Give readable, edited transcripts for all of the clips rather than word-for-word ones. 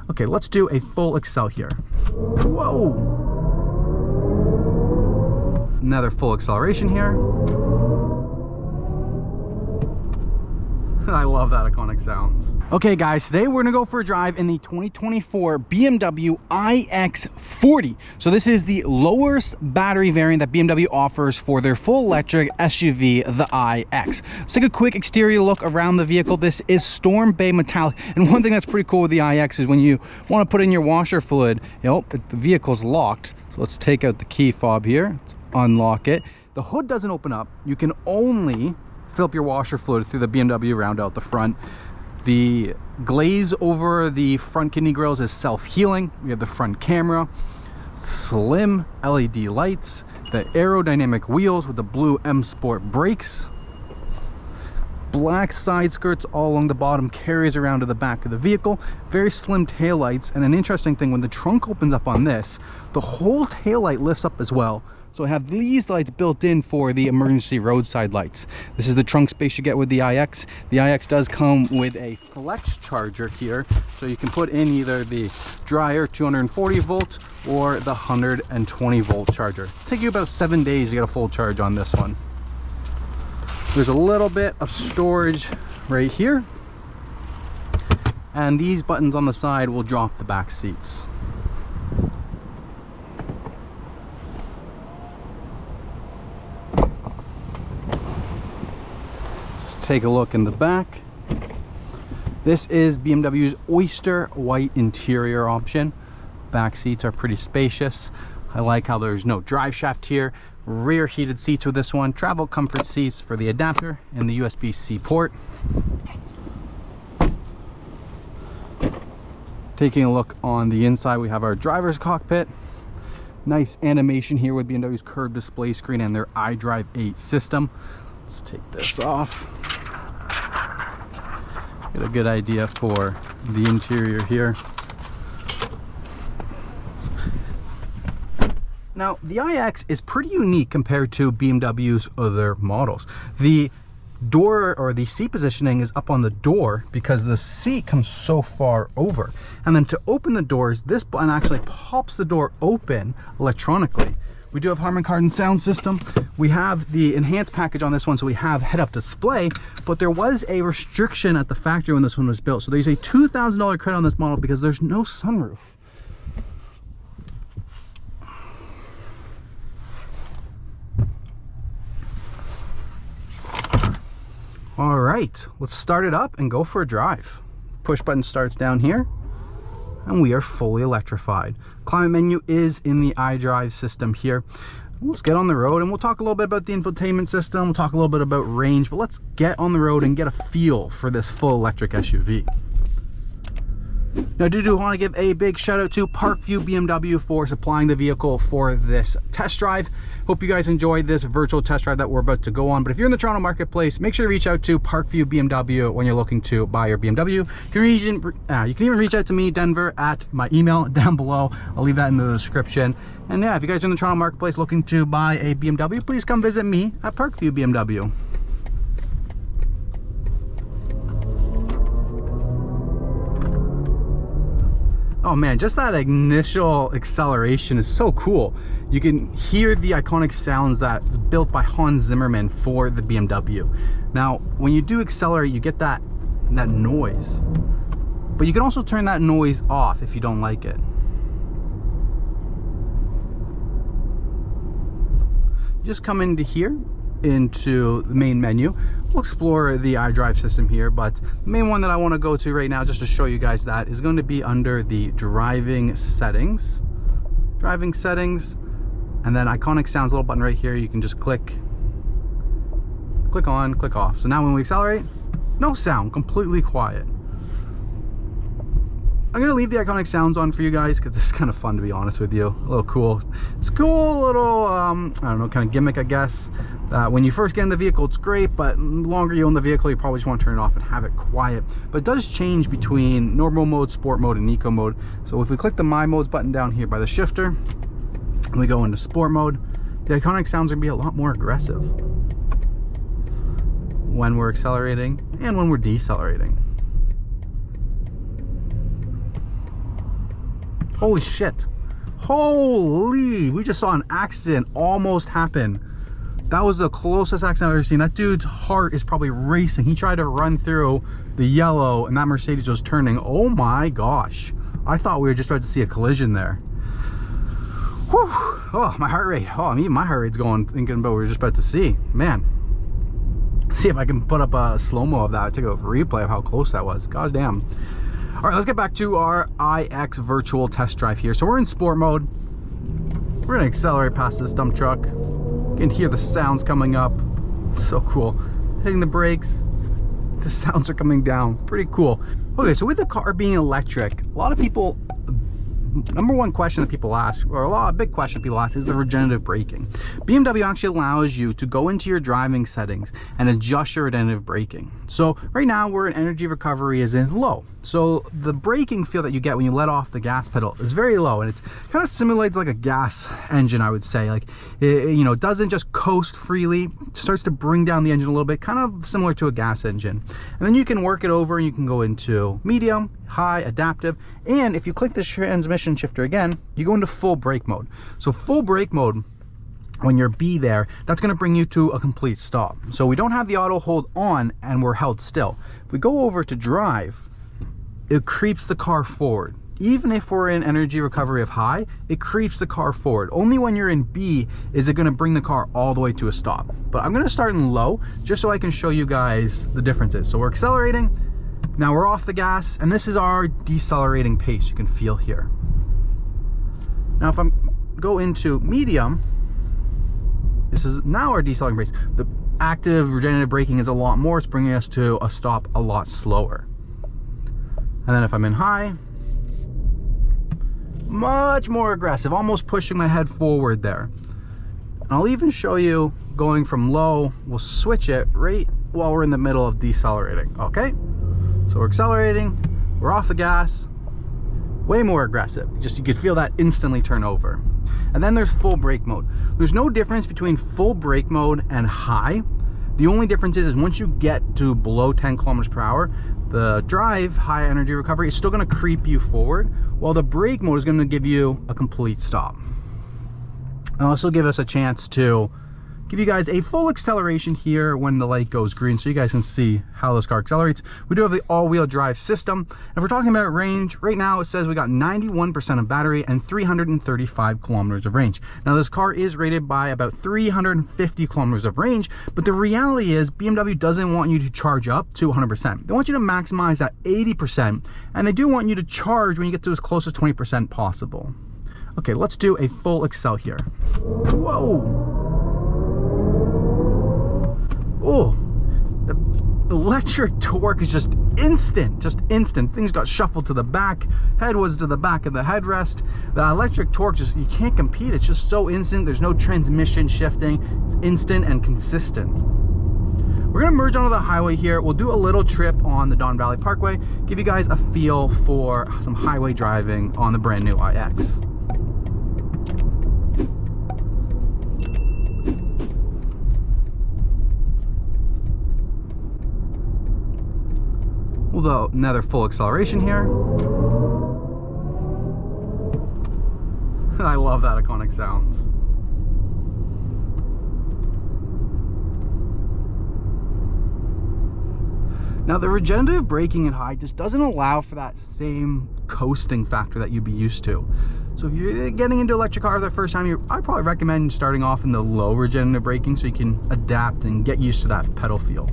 Okay, let's do a full accel here. Whoa! Another full acceleration here. I love that iconic sounds. Okay guys, today we're gonna go for a drive in the 2024 BMW iX40. So this is the lowest battery variant that BMW offers for their full electric SUV, the iX. Let's take a quick exterior look around the vehicle. This is Storm Bay metallic, and one thing that's pretty cool with the iX is when you want to put in your washer fluid, you know, the vehicle's locked. So let's take out the key fob here, let's unlock it. The hood doesn't open up. You can only fill up your washer fluid through the BMW round out the front. The glaze over the front kidney grills is self-healing. We have the front camera, slim LED lights, the aerodynamic wheels with the blue M Sport brakes, black side skirts all along the bottom, carries around to the back of the vehicle, very slim taillights. And an interesting thing, when the trunk opens up on this, the whole taillight lifts up as well. So I have these lights built in for the emergency roadside lights. This is the trunk space you get with the iX. The iX does come with a flex charger here, so you can put in either the dryer 240 volt or the 120 volt charger. It'll take you about 7 days to get a full charge on this one. There's a little bit of storage right here, and these buttons on the side will drop the back seats. Take a look in the back. This is BMW's oyster white interior option. Back seats are pretty spacious. I like how there's no drive shaft here. Rear heated seats with this one. Travel comfort seats for the adapter and the USB-C port. Taking a look on the inside, we have our driver's cockpit. Nice animation here with BMW's curved display screen and their iDrive 8 system. Let's take this off. Get a good idea for the interior here. Now, the iX is pretty unique compared to BMW's other models. The door or the seat positioning is up on the door because the seat comes so far over. And then to open the doors, this button actually pops the door open electronically. We do have Harman Kardon sound system. We have the enhanced package on this one, so we have head-up display, but there was a restriction at the factory when this one was built. So there's a $2,000 credit on this model because there's no sunroof. All right, let's start it up and go for a drive. Push button starts down here, and we are fully electrified. Climate menu is in the iDrive system here. Let's get on the road and we'll talk a little bit about the infotainment system. We'll talk a little bit about range, but let's get on the road and get a feel for this full electric SUV. Now, I do want to give a big shout out to Parkview BMW for supplying the vehicle for this test drive. Hope you guys enjoyed this virtual test drive that we're about to go on. But if you're in the Toronto marketplace, make sure to reach out to Parkview BMW when you're looking to buy your BMW. You can even reach out to me, Denver, at my email down below. I'll leave that in the description. And yeah, if you guys are in the Toronto marketplace looking to buy a BMW, please come visit me at Parkview BMW. Oh man, just that initial acceleration is so cool. You can hear the iconic sounds that's built by Hans Zimmerman for the BMW. Now, when you do accelerate, you get that noise. But you can also turn that noise off if you don't like it. You just come into here, into the main menu. We'll explore the iDrive system here, but the main one that I want to go to right now, just to show you guys that, is going to be under the driving settings. Driving settings, and then iconic sounds, little button right here. You can just click on, click off. So now when we accelerate, no sound, completely quiet. I'm gonna leave the iconic sounds on for you guys because it's kind of fun, to be honest with you. A little cool. It's cool little, I don't know, kind of gimmick, I guess. When you first get in the vehicle, it's great, but the longer you own the vehicle, you probably just want to turn it off and have it quiet. But it does change between normal mode, sport mode, and eco mode. So if we click the My Modes button down here by the shifter, and we go into sport mode, the iconic sounds are gonna be a lot more aggressive when we're accelerating and when we're decelerating. Holy shit. Holy, we just saw an accident almost happen. That was the closest accident I've ever seen. That dude's heart is probably racing. He tried to run through the yellow and that Mercedes was turning. Oh my gosh. I thought we were just about to see a collision there. Whew. Oh, my heart rate. Oh, my heart rate's going, thinking about what we were just about to see. Man. See if I can put up a slow-mo of that. Take a replay of how close that was. Gosh damn. All right, let's get back to our iX virtual test drive here. So we're in sport mode. We're gonna accelerate past this dump truck. You can hear the sounds coming up. So cool. Hitting the brakes. The sounds are coming down. Pretty cool. Okay, so with the car being electric, a lot of people, number one question that people ask, or a big question people ask, is the regenerative braking. BMW actually allows you to go into your driving settings and adjust your regenerative braking. So right now we're in energy recovery is in low. So the braking feel that you get when you let off the gas pedal is very low, and it's kind of simulates like a gas engine, I would say. Like you know, it doesn't just coast freely. It starts to bring down the engine a little bit, kind of similar to a gas engine. And then you can work it over and you can go into medium, high, adaptive, and if you click the transmission shifter again, you go into full brake mode. So full brake mode, when you're B there, that's going to bring you to a complete stop. So we don't have the auto hold on and we're held still. If we go over to drive, it creeps the car forward. Even if we're in energy recovery of high, it creeps the car forward. Only when you're in B is it going to bring the car all the way to a stop. But I'm going to start in low just so I can show you guys the differences. So we're accelerating. Now we're off the gas, and this is our decelerating pace you can feel here. Now if I go into medium, this is now our decelerating pace. The active regenerative braking is a lot more. It's bringing us to a stop a lot slower. And then if I'm in high, much more aggressive, almost pushing my head forward there. And I'll even show you going from low. We'll switch it right while we're in the middle of decelerating. Okay, so we're accelerating, we're off the gas, way more aggressive. Just you could feel that instantly turn over. And then there's full brake mode. There's no difference between full brake mode and high. The only difference is once you get to below 10 kilometers per hour, the drive, high energy recovery, is still going to creep you forward, while the brake mode is going to give you a complete stop. It'll also give us a chance to give you guys a full acceleration here when the light goes green, so you guys can see how this car accelerates. We do have the all-wheel drive system. If we're talking about range, right now it says we got 91% of battery and 335 kilometers of range. Now this car is rated by about 350 kilometers of range, but the reality is BMW doesn't want you to charge up to 100%. They want you to maximize that 80%, and they do want you to charge when you get to as close as 20% possible. Okay, let's do a full accel here. Whoa! Oh, the electric torque is just instant, Things got shuffled to the back. Head was to the back of the headrest. The electric torque, just, you can't compete. It's just so instant. There's no transmission shifting. It's instant and consistent. We're gonna merge onto the highway here. We'll do a little trip on the Don Valley Parkway, give you guys a feel for some highway driving on the brand new iX. We'll do another full acceleration here. I love that iconic sounds. Now the regenerative braking at high just doesn't allow for that same coasting factor that you'd be used to. So if you're getting into electric cars the first time, I'd probably recommend starting off in the low regenerative braking so you can adapt and get used to that pedal feel.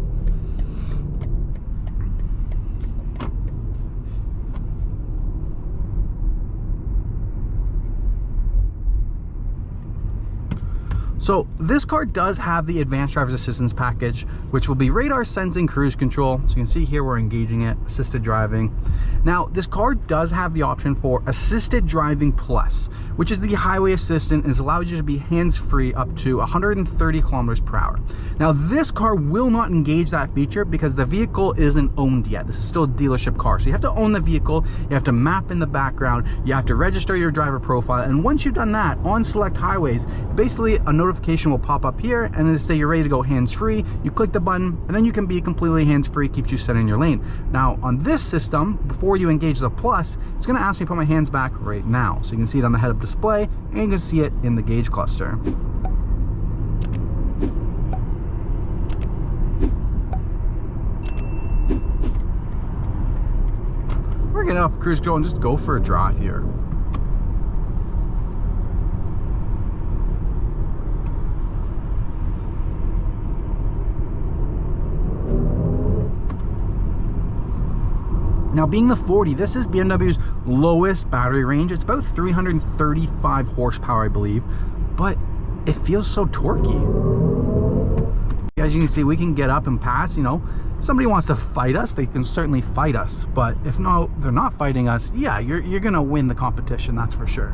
So this car does have the advanced driver's assistance package, which will be radar sensing cruise control. So you can see here we're engaging it, assisted driving. Now this car does have the option for assisted driving plus, which is the highway assistant, and is allowed you to be hands-free up to 130 kilometers per hour. Now this car will not engage that feature because the vehicle isn't owned yet. This is still a dealership car. So you have to own the vehicle, you have to map in the background, you have to register your driver profile, and once you've done that on select highways, basically a notification notification will pop up here and it'll say you're ready to go hands-free. You click the button and then you can be completely hands-free, keeps you set in your lane. Now on this system, before you engage the plus, it's going to ask me to put my hands back right now. So you can see it on the head-up display and you can see it in the gauge cluster. We're gonna get off cruise control and just go for a drive here. Now being the 40, this is BMW's lowest battery range. It's about 335 horsepower, I believe, but it feels so torquey. As you can see, we can get up and pass, you know. If somebody wants to fight us, they can certainly fight us. But if no, they're not fighting us, yeah, you're gonna win the competition, that's for sure.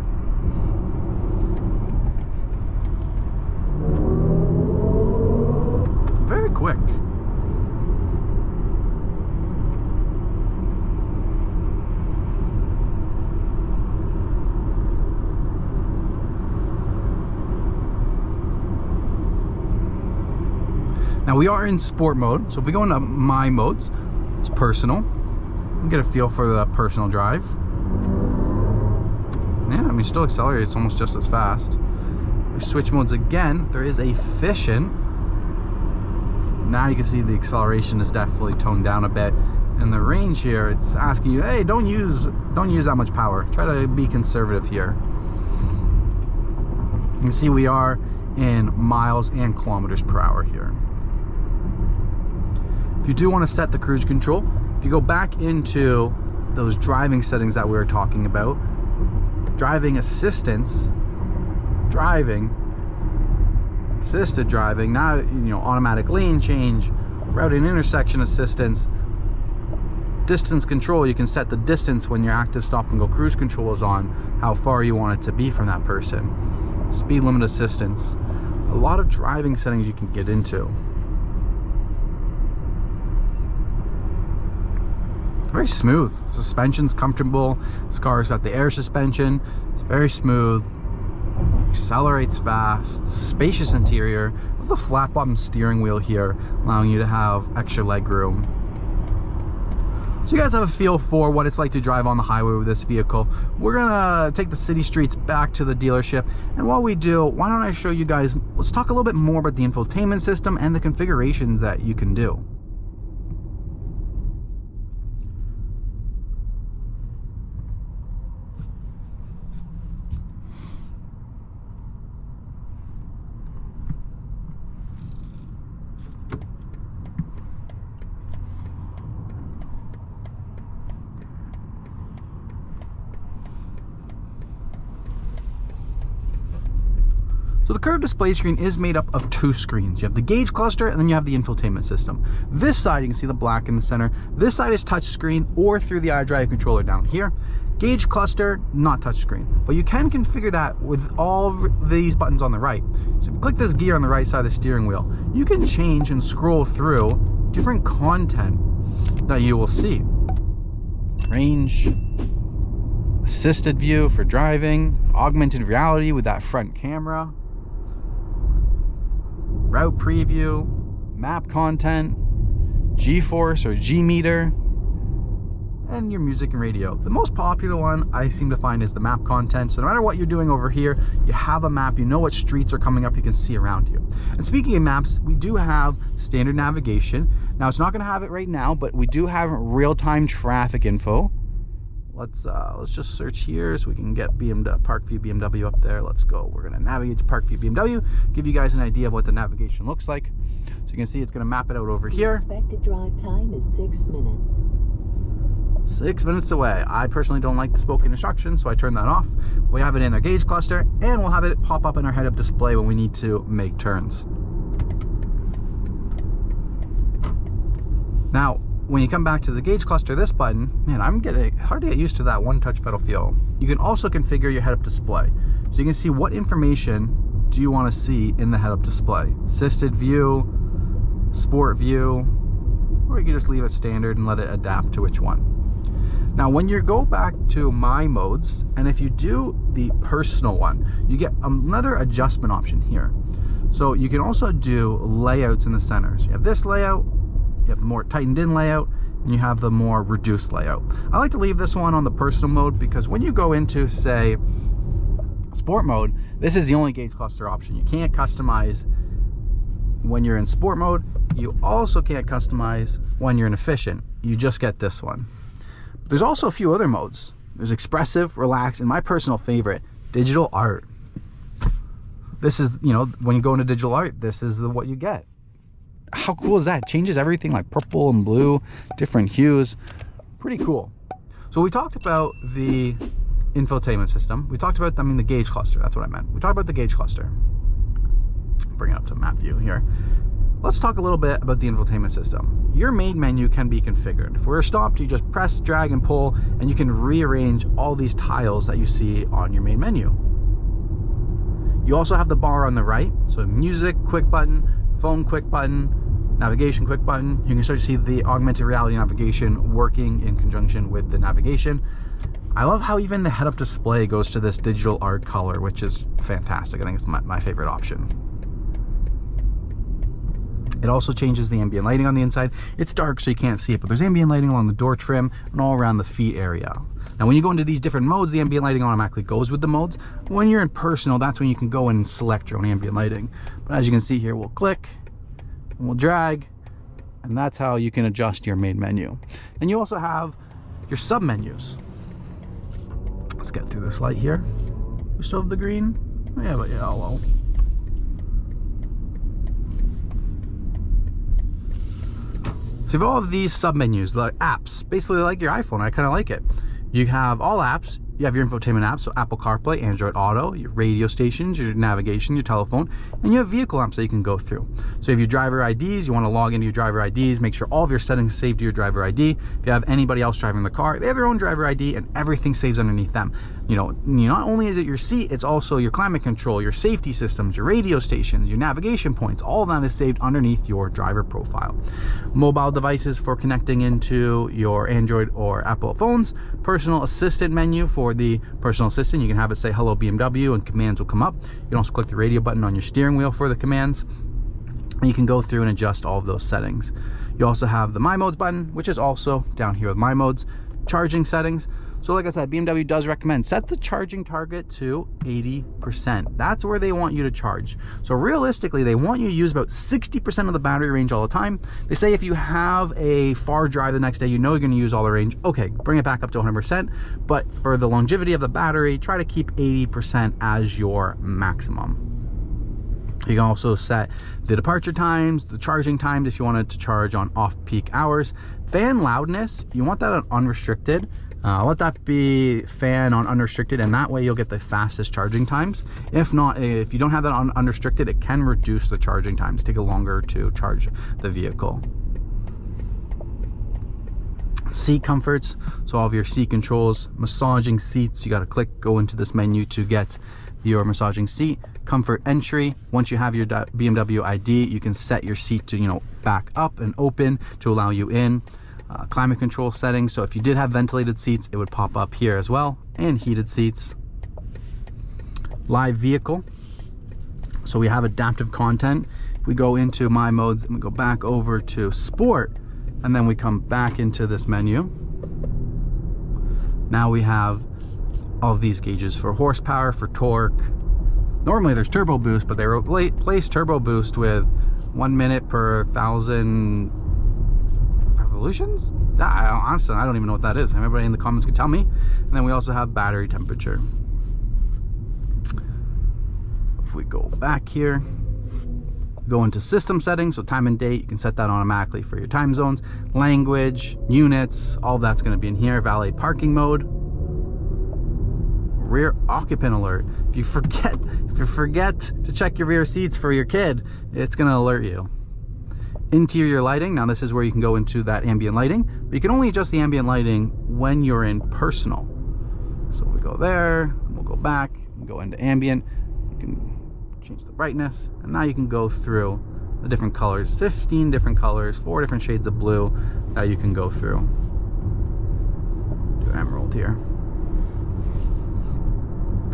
Very quick. Now we are in sport mode, so if we go into my modes, it's personal. You get a feel for the personal drive. Yeah, I mean, still accelerates almost just as fast. We switch modes again. There is efficient. Now you can see the acceleration is definitely toned down a bit. And the range here, it's asking you, hey, don't use that much power. Try to be conservative here. You can see we are in miles and kilometers per hour here. If you do want to set the cruise control, if you go back into those driving settings that we were talking about, driving assistance, assisted driving, now, you know, automatic lane change, route and intersection assistance, distance control, you can set the distance when your active stop and go cruise control is on, how far you want it to be from that person, speed limit assistance, a lot of driving settings you can get into. Very smooth. Suspension's comfortable. This car's got the air suspension. It's very smooth. Accelerates fast. Spacious interior with a flat bottom steering wheel here, allowing you to have extra leg room. So you guys have a feel for what it's like to drive on the highway with this vehicle. We're gonna take the city streets back to the dealership, and while we do, why don't I show you guys, let's talk a little bit more about the infotainment system and the configurations that you can do. So the curved display screen is made up of two screens. You have the gauge cluster and then you have the infotainment system. This side, you can see the black in the center. This side is touchscreen or through the iDrive controller down here. Gauge cluster, not touchscreen. But you can configure that with all these buttons on the right. So if you click this gear on the right side of the steering wheel, you can change and scroll through different content that you will see. Range, assisted view for driving, augmented reality with that front camera, route preview, map content, G-force or G-meter, and your music and radio. The most popular one I seem to find is the map content. So no matter what you're doing over here, you have a map, you know what streets are coming up, you can see around you. And speaking of maps, we do have standard navigation. Now it's not gonna have it right now, but we do have real-time traffic info. Let's just search here so we can get Parkview BMW up there. Let's go. We're going to navigate to Parkview BMW, give you guys an idea of what the navigation looks like. So you can see it's going to map it out over here. Expected drive time is 6 minutes. 6 minutes away. I personally don't like the spoken instructions, so I turn that off. We have it in our gauge cluster, and we'll have it pop up in our head-up display when we need to make turns. Now, when you come back to the gauge cluster, this button, man, I'm getting hard to get used to that one touch pedal feel. You can also configure your head-up display. So you can see what information do you want to see in the head-up display. Assisted view, sport view, or you can just leave it standard and let it adapt to which one. Now, when you go back to my modes, and if you do the personal one, you get another adjustment option here. So you can also do layouts in the center. So you have this layout, you have the more tightened in layout, and you have the more reduced layout. I like to leave this one on the personal mode because when you go into, say, sport mode, this is the only gauge cluster option. You can't customize when you're in sport mode. You also can't customize when you're in efficient. You just get this one. There's also a few other modes. There's expressive, relaxed, and my personal favorite, digital art. This is, you know, when you go into digital art, this is what you get. How cool is that? It changes everything, like purple and blue, different hues. Pretty cool. So we talked about the infotainment system. We talked about, the gauge cluster. That's what I meant. We talked about the gauge cluster. Bring it up to map view here. Let's talk a little bit about the infotainment system. Your main menu can be configured. If we're stopped, you just press, drag, and pull, and you can rearrange all these tiles that you see on your main menu. You also have the bar on the right, so music, quick button, phone, quick button, navigation, quick button. You can start to see the augmented reality navigation working in conjunction with the navigation. I love how even the head-up display goes to this digital art color, which is fantastic. I think it's my favorite option. It also changes the ambient lighting on the inside. It's dark so you can't see it, but there's ambient lighting along the door trim and all around the feet area. Now when you go into these different modes, the ambient lighting automatically goes with the modes. When you're in personal, that's when you can go in and select your own ambient lighting. But as you can see here, we'll click and we'll drag, and that's how you can adjust your main menu. And you also have your sub menus. Let's get through this light here. We still have the green? Yeah, but yeah, well. So you have all of these sub menus, like apps, basically like your iPhone. I kind of like it. You have all apps. You have your infotainment apps, so Apple CarPlay, Android Auto, your radio stations, your navigation, your telephone, and you have vehicle apps that you can go through. So if you have your driver IDs, you want to log into your driver IDs, make sure all of your settings save to your driver ID. If you have anybody else driving the car, they have their own driver ID and everything saves underneath them. You know, not only is it your seat, it's also your climate control, your safety systems, your radio stations, your navigation points. All of that is saved underneath your driver profile. Mobile devices for connecting into your Android or Apple phones. Personal assistant menu for the personal assistant. You can have it say hello BMW and commands will come up. You can also click the radio button on your steering wheel for the commands. And you can go through and adjust all of those settings. You also have the My Modes button, which is also down here with My Modes. Charging settings. So like I said, BMW does recommend set the charging target to 80%. That's where they want you to charge. So realistically, they want you to use about 60% of the battery range all the time. They say if you have a far drive the next day, you know you're going to use all the range. Okay, bring it back up to 100%. But for the longevity of the battery, try to keep 80% as your maximum. You can also set the departure times, the charging times if you wanted to charge on off-peak hours. Fan loudness, you want that on unrestricted. Let that be fan on unrestricted, and that way you'll get the fastest charging times. If not, if you don't have that on unrestricted, it can reduce the charging times, take longer to charge the vehicle. Seat comforts, so all of your seat controls, massaging seats, you got to go into this menu to get your massaging seat. Comfort entry, once you have your BMW ID, you can set your seat to, back up and open to allow you in. Climate control settings, so if you did have ventilated seats, it would pop up here as well, and heated seats. Live vehicle, so we have adaptive content. If we go into My Modes and we go back over to Sport, and then we come back into this menu, now we have all of these gauges for horsepower, for torque. Normally there's turbo boost, but they replace turbo boost with 1 minute per 1,000 revolutions. Honestly, I don't even know what that is. Everybody in the comments can tell me. And then we also have battery temperature. If we go back here, go into system settings, so time and date, you can set that automatically for your time zones. Language, units, all of that's going to be in here. Valet parking mode. Rear occupant alert. If you forget to check your rear seats for your kid, it's going to alert you. Interior lighting, now this is where you can go into that ambient lighting, but you can only adjust the ambient lighting when you're in personal. So we go there, and we'll go back and go into ambient. You can change the brightness, and now you can go through the different colors, 15 different colors, 4 different shades of blue that you can go through. Do Another emerald here.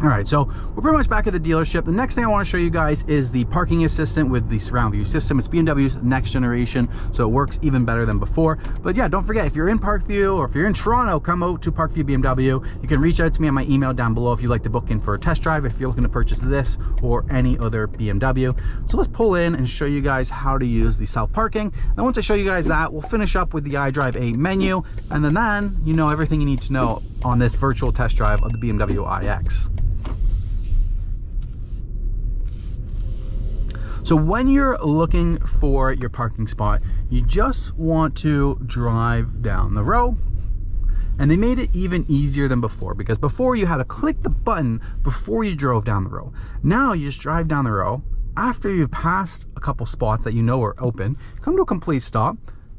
All right, so we're pretty much back at the dealership. The next thing I want to show you guys is the parking assistant with the surround view system. It's BMW's next generation, so it works even better than before. But yeah, don't forget, if you're in Parkview or if you're in Toronto, come out to Parkview BMW. You can reach out to me on my email down below if you'd like to book in for a test drive, if you're looking to purchase this or any other BMW. So let's pull in and show you guys how to use the self parking. And once I show you guys that, we'll finish up with the iDrive 8 menu, and then you know everything you need to know on this virtual test drive of the BMW iX. So when you're looking for your parking spot, you just want to drive down the row. And they made it even easier than before, because before you had to click the button before you drove down the row. Now you just drive down the row. After you've passed a couple spots that you know are open, come to a complete stop,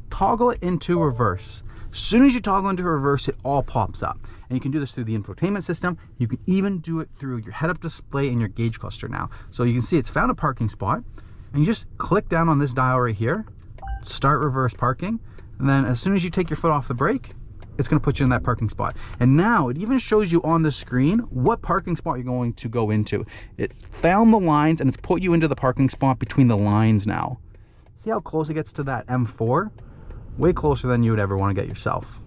toggle it into reverse. As soon as you toggle into reverse, it all pops up. And you can do this through the infotainment system. You can even do it through your head-up display and your gauge cluster now. So you can see it's found a parking spot, and you just click down on this dial right here, start reverse parking, and then as soon as you take your foot off the brake, it's going to put you in that parking spot. And now it even shows you on the screen what parking spot you're going to go into. It's found the lines and it's put you into the parking spot between the lines now. See how close it gets to that M4? Way closer than you would ever want to get yourself.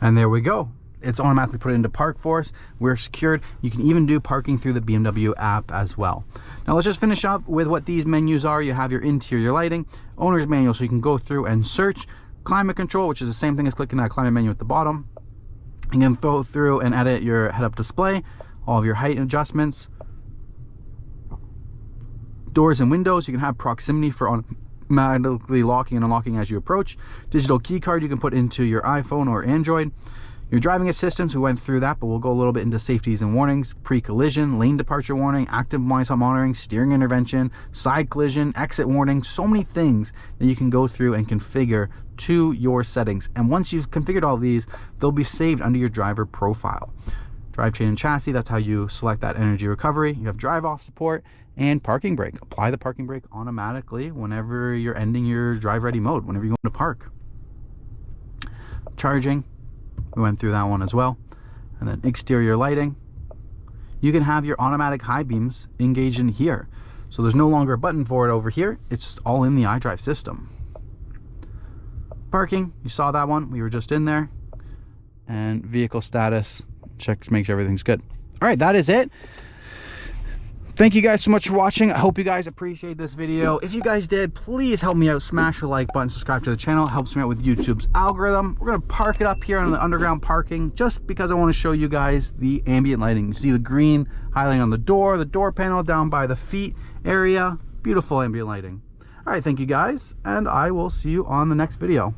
And there we go. It's automatically put into park for us. We're secured. You can even do parking through the BMW app as well. Now let's just finish up with what these menus are. You have your interior lighting, owner's manual, so you can go through and search. Climate control, which is the same thing as clicking that climate menu at the bottom. You can go through and edit your head-up display, all of your height adjustments, doors and windows. You can have proximity for automatically locking and unlocking as you approach. Digital key card you can put into your iPhone or Android. Your driving assistance, we went through that, but we'll go a little bit into safeties and warnings. Pre-collision, lane departure warning, active blind spot monitoring, steering intervention, side collision, exit warning. So many things that you can go through and configure to your settings. And once you've configured all these, they'll be saved under your driver profile. Drivetrain and chassis, that's how you select that energy recovery. You have drive off support and parking brake. Apply the parking brake automatically whenever you're ending your drive ready mode, whenever you go to park. Charging, we went through that one as well. And then exterior lighting, you can have your automatic high beams engaged in here. So there's no longer a button for it over here. It's just all in the iDrive system. Parking, you saw that one. We were just in there. And vehicle status, check to make sure everything's good. All right, that is it. Thank you guys so much for watching. I hope you guys appreciate this video. If you guys did, please help me out. Smash the like button, subscribe to the channel. It helps me out with YouTube's algorithm. We're gonna park it up here on the underground parking just because I want to show you guys the ambient lighting. You see the green highlighting on the door panel down by the feet area. Beautiful ambient lighting. All right, thank you guys, and I will see you on the next video.